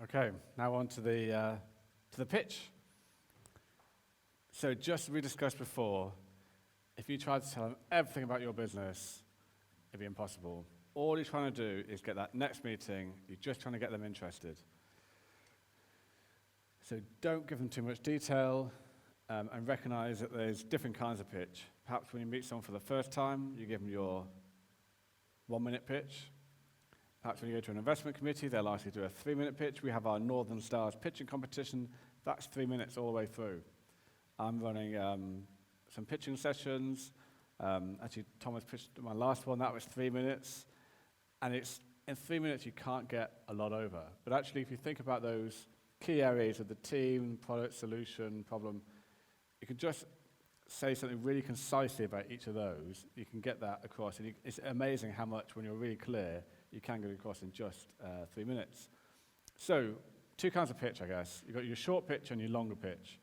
Okay, now on to the pitch. So just as we discussed before, if you tried to tell them everything about your business, it'd be impossible. All you're trying to do is get that next meeting. You're just trying to get them interested. So don't give them too much detail, and recognize that there's different kinds of pitch. Perhaps when you meet someone for the first time, you give them your 1-minute pitch. Perhaps when you go to an investment committee, they're likely to do a 3-minute pitch. We have our Northern Stars pitching competition. That's 3 minutes all the way through. I'm running some pitching sessions. Actually, Thomas pitched my last one. That was 3 minutes. And it's in 3 minutes, you can't get a lot over. But actually, if you think about those key areas of the team, product, solution, problem, you can just say something really concisely about each of those. You can get that across. And it's amazing how much, when you're really clear, you can get across in just 3 minutes. So, 2 kinds of pitch, I guess. You've got your short pitch and your longer pitch.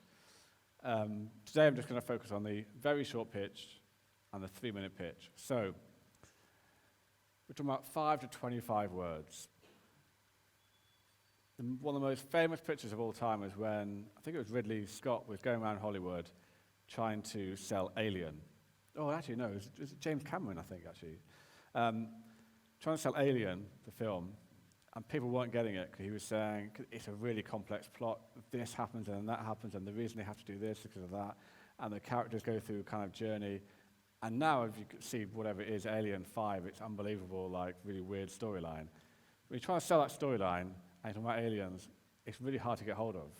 Today, I'm just going to focus on the very short pitch and the 3-minute pitch. So, we're talking about 5 to 25 words. One of the most famous pitches of all time is when, I think it was Ridley Scott was going around Hollywood trying to sell Alien. Oh, actually, no, it was James Cameron, I think, actually. Trying to sell Alien, the film, and people weren't getting it because he was saying it's a really complex plot. This happens and that happens, and the reason they have to do this is because of that. And the characters go through a kind of journey. And now, if you can see whatever it is, Alien 5, it's unbelievable, like really weird storyline. When you try to sell that storyline and you're talking about aliens, it's really hard to get hold of,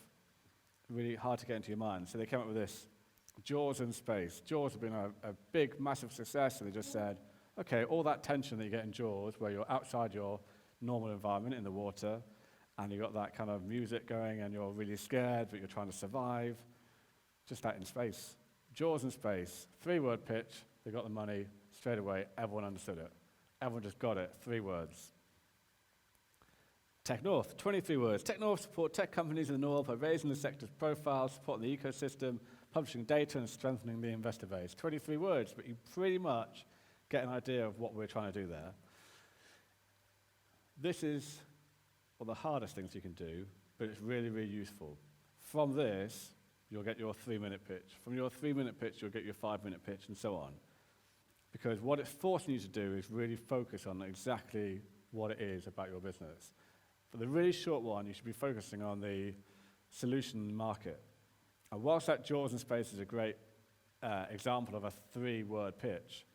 really hard to get into your mind. So they came up with this, Jaws in space. Jaws has been a big, massive success, and they just said, okay, all that tension that you get in Jaws, where you're outside your normal environment in the water, and you've got that kind of music going, and you're really scared, but you're trying to survive, just that in space. Jaws in space, 3-word pitch, they got the money, straight away, everyone understood it. Everyone just got it, 3 words. Tech North, 23 words. Tech North support tech companies in the North by raising the sector's profile, supporting the ecosystem, publishing data, and strengthening the investor base. 23 words, but you pretty much get an idea of what we're trying to do there. This is one of the hardest things you can do, but it's really, really useful. From this, you'll get your 3-minute pitch. From your 3-minute pitch, you'll get your 5-minute pitch, and so on. Because what it's forcing you to do is really focus on exactly what it is about your business. For the really short one, you should be focusing on the solution market. And whilst that Jaws in space is a great example of a 3-word pitch,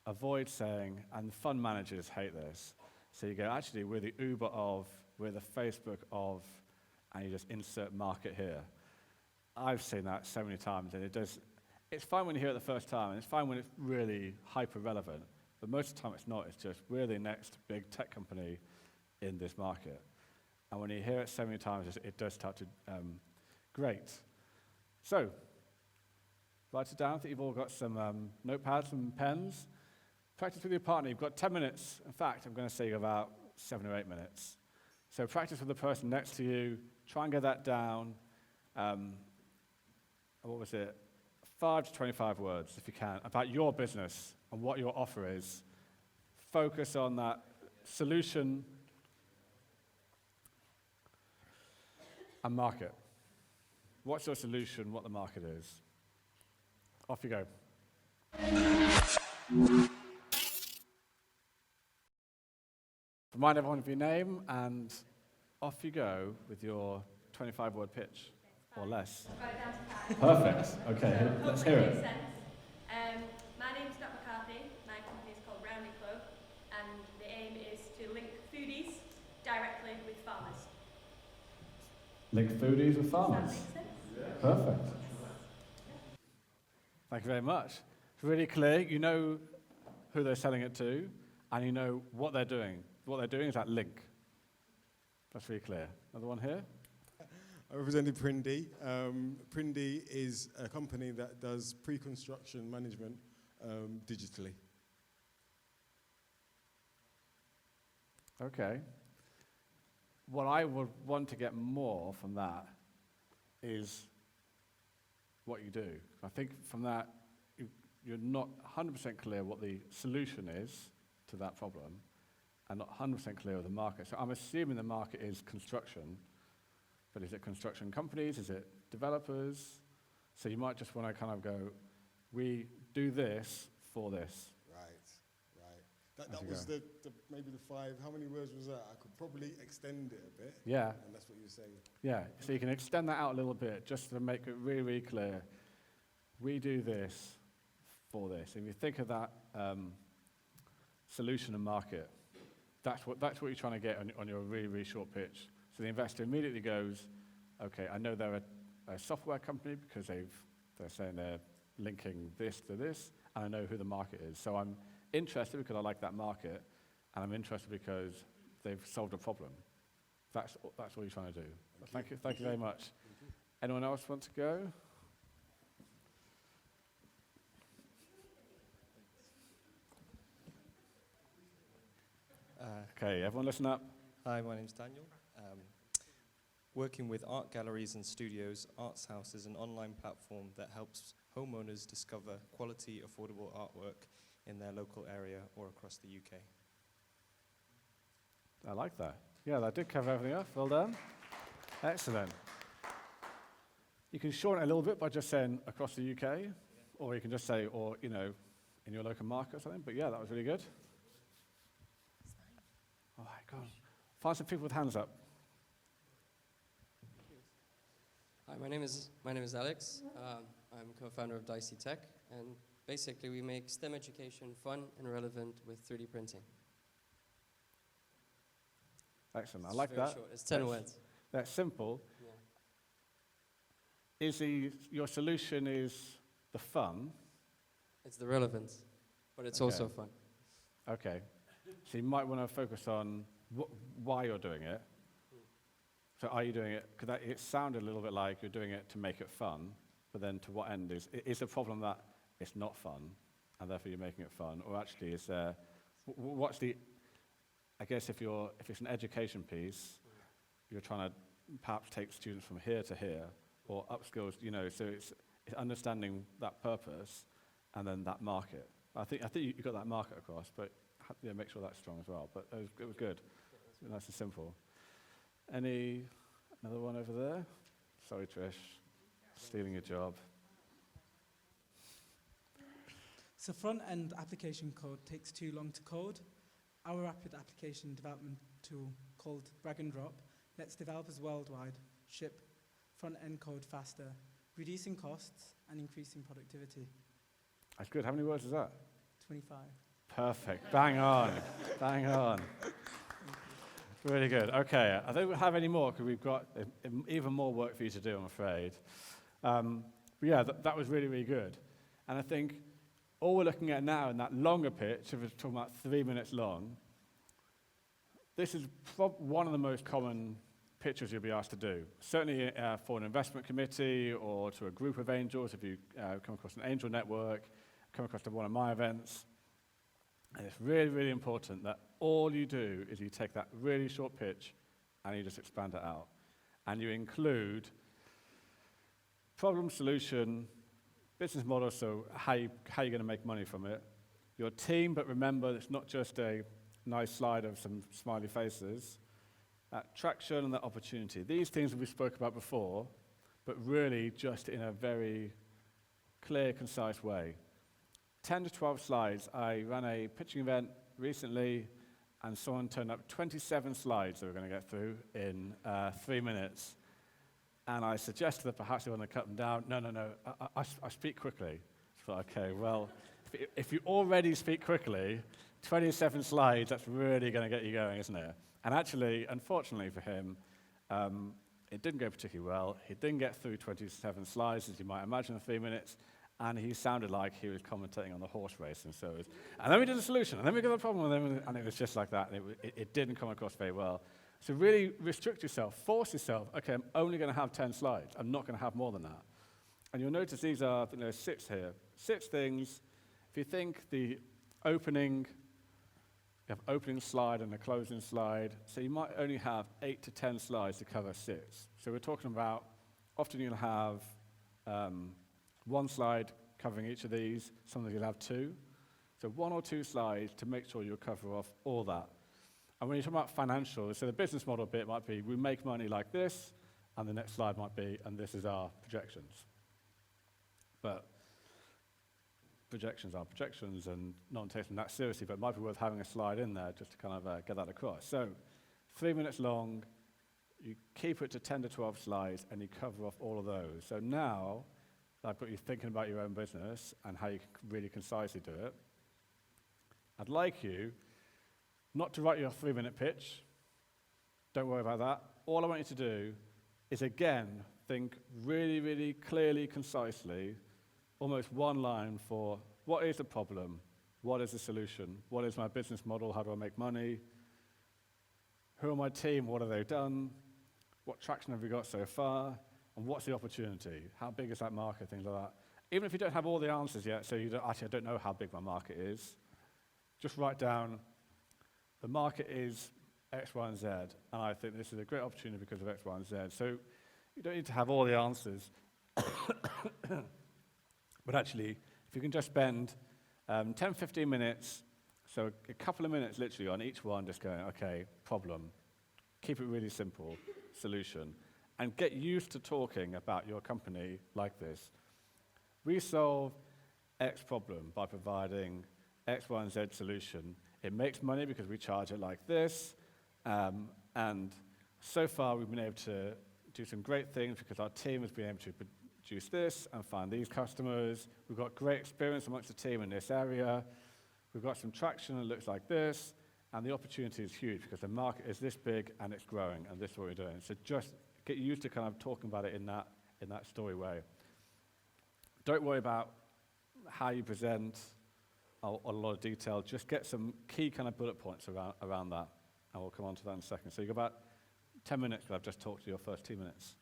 avoid saying, and fund managers hate this, so you go, actually, we're the Uber of, we're the Facebook of, and you just insert market here. I've seen that so many times, and it's fine when you hear it the first time, and it's fine when it's really hyper-relevant, but most of the time it's not. It's just, we're the next big tech company in this market. And when you hear it so many times, it does start to, great. So, write it down. I think you've all got some notepads and pens. Practice with your partner. You've got 10 minutes. In fact, I'm going to say about 7 or 8 minutes. So practice with the person next to you. Try and get that down. What was it? 5 to 25 words, if you can, about your business and what your offer is. Focus on that solution and market. What's your solution, what the market is? Off you go. Remind everyone of your name, and off you go with your 25-word pitch, or less. Perfect. Okay, let's hear it. My name's Dot McCarthy. My company is called Rounding Club, and the aim is to link foodies directly with farmers. Link foodies with farmers. Does that make sense? Perfect. Thank you very much. It's really clear. You know who they're selling it to, and you know what they're doing. What they're doing is that link. That's really clear. Another one here? I represent Prindi. Prindi is a company that does pre-construction management digitally. Okay. What I would want to get more from that is what you do. I think from that, you're not 100% clear what the solution is to that problem, and not 100% clear of the market. So I'm assuming the market is construction, but is it construction companies? Is it developers? So you might just want to kind of go, we do this for this. That As you was go. maybe the 5. How many words was that? I could probably extend it a bit. Yeah, And that's what you're saying. yeah. So you can extend that out a little bit just to make it really, really clear. We do this for this. If you think of that solution and market, that's what you're trying to get on your really, really short pitch. So the investor immediately goes, okay, I know they're a software company because they're saying they're linking this to this, and I know who the market is. So I'm interested because I like that market, and I'm interested because they've solved a problem. That's all you're trying to do. Thank you very much. Anyone else want to go? Okay, everyone listen up. Hi, my name's Daniel. Working with art galleries and studios, Arts House is an online platform that helps homeowners discover quality, affordable artwork in their local area or across the UK. I like that. Yeah, that did cover everything up. Well done. Excellent. You can shorten it a little bit by just saying across the UK, or you can just say, or, in your local market or something. But yeah, that was really good. All right, go on. Find some people with hands up. Hi, my name is Alex. I'm co-founder of Dicey Tech, and basically we make STEM education fun and relevant with 3D printing. Excellent. I It's like very that. short. It's 10 words. That's simple. Yeah. Your solution is the fun? It's the relevance, but it's Okay. also fun. Okay. So you might want to focus on why you're doing it. So are you doing it, because it sounded a little bit like you're doing it to make it fun, but then to what end? Is the problem that it's not fun, and therefore you're making it fun? Or actually is there, what's the, I guess if it's an education piece, you're trying to perhaps take students from here to here, or upskills, so it's understanding that purpose, and then that market. I think you got that market across, but make sure that's strong as well. But it was good. Nice and simple. Another one over there? Sorry, Trish. Stealing your job. So front-end application code takes too long to code. Our rapid application development tool called Drag and Drop lets developers worldwide ship front-end code faster, reducing costs and increasing productivity. That's good. How many words is that? 25. Perfect. Bang on. Bang on. Really good. Okay, I don't have any more because we've got even more work for you to do, I'm afraid. But yeah, that was really, really good. And I think all we're looking at now in that longer pitch, if we're talking about 3 minutes long, this is one of the most common pitches you'll be asked to do. Certainly for an investment committee or to a group of angels, if you come across an angel network, come across to one of my events. And it's really, really important that all you do is you take that really short pitch and you just expand it out. And you include problem, solution, business model, so how you're going to make money from it, your team, but remember it's not just a nice slide of some smiley faces, that traction and that opportunity. These things we spoke about before, but really just in a very clear, concise way. 10 to 12 slides. I ran a pitching event recently, and someone turned up 27 slides they were going to get through in 3 minutes. And I suggested that perhaps they want to cut them down. No, I speak quickly. So, okay, well, if you already speak quickly, 27 slides, that's really going to get you going, isn't it? And actually, unfortunately for him, it didn't go particularly well. He didn't get through 27 slides, as you might imagine, in 3 minutes. And he sounded like he was commentating on the horse race. And then we did a solution, and then we got a problem, and it was just like that. And it didn't come across very well. So really restrict yourself, force yourself. Okay, I'm only going to have 10 slides. I'm not going to have more than that. And you'll notice these are 6 here. 6 things. If you think the opening, you have opening slide and a closing slide. So you might only have 8 to 10 slides to cover 6. So we're talking about, often you'll have 1 slide covering each of these. Sometimes you'll have 2. So 1 or 2 slides to make sure you cover off all that. And when you talk about financials, so the business model bit might be, we make money like this, and the next slide might be, and this is our projections. But projections are projections, and not taking that seriously, but it might be worth having a slide in there just to kind of get that across. So 3 minutes long, you keep it to 10 to 12 slides, and you cover off all of those. So now that I've got you thinking about your own business and how you can really concisely do it, I'd like you not to write your 3-minute pitch. Don't worry about that. All I want you to do is, again, think really, really clearly, concisely, almost one line for what is the problem, what is the solution, what is my business model, how do I make money, who are my team, what have they done, what traction have we got so far, and what's the opportunity, how big is that market, things like that. Even if you don't have all the answers yet, so you don't, actually I don't know how big my market is, just write down, the market is X, Y, and Z, and I think this is a great opportunity because of X, Y, and Z. So you don't need to have all the answers. But actually, if you can just spend 10, 15 minutes, so a couple of minutes literally on each one, just going, okay, problem, keep it really simple, solution, and get used to talking about your company like this. We solve X problem by providing X, Y, and Z solution. It makes money because we charge it like this, and so far we've been able to do some great things because our team has been able to produce this and find these customers. We've got great experience amongst the team in this area. We've got some traction that looks like this, and the opportunity is huge because the market is this big and it's growing, and this is what we're doing. So just get used to kind of talking about it in that story way. Don't worry about how you present or a lot of detail. Just get some key kind of bullet points around that, and we'll come on to that in a second. So you've got about 10 minutes, but I've just talked to your first 2 minutes.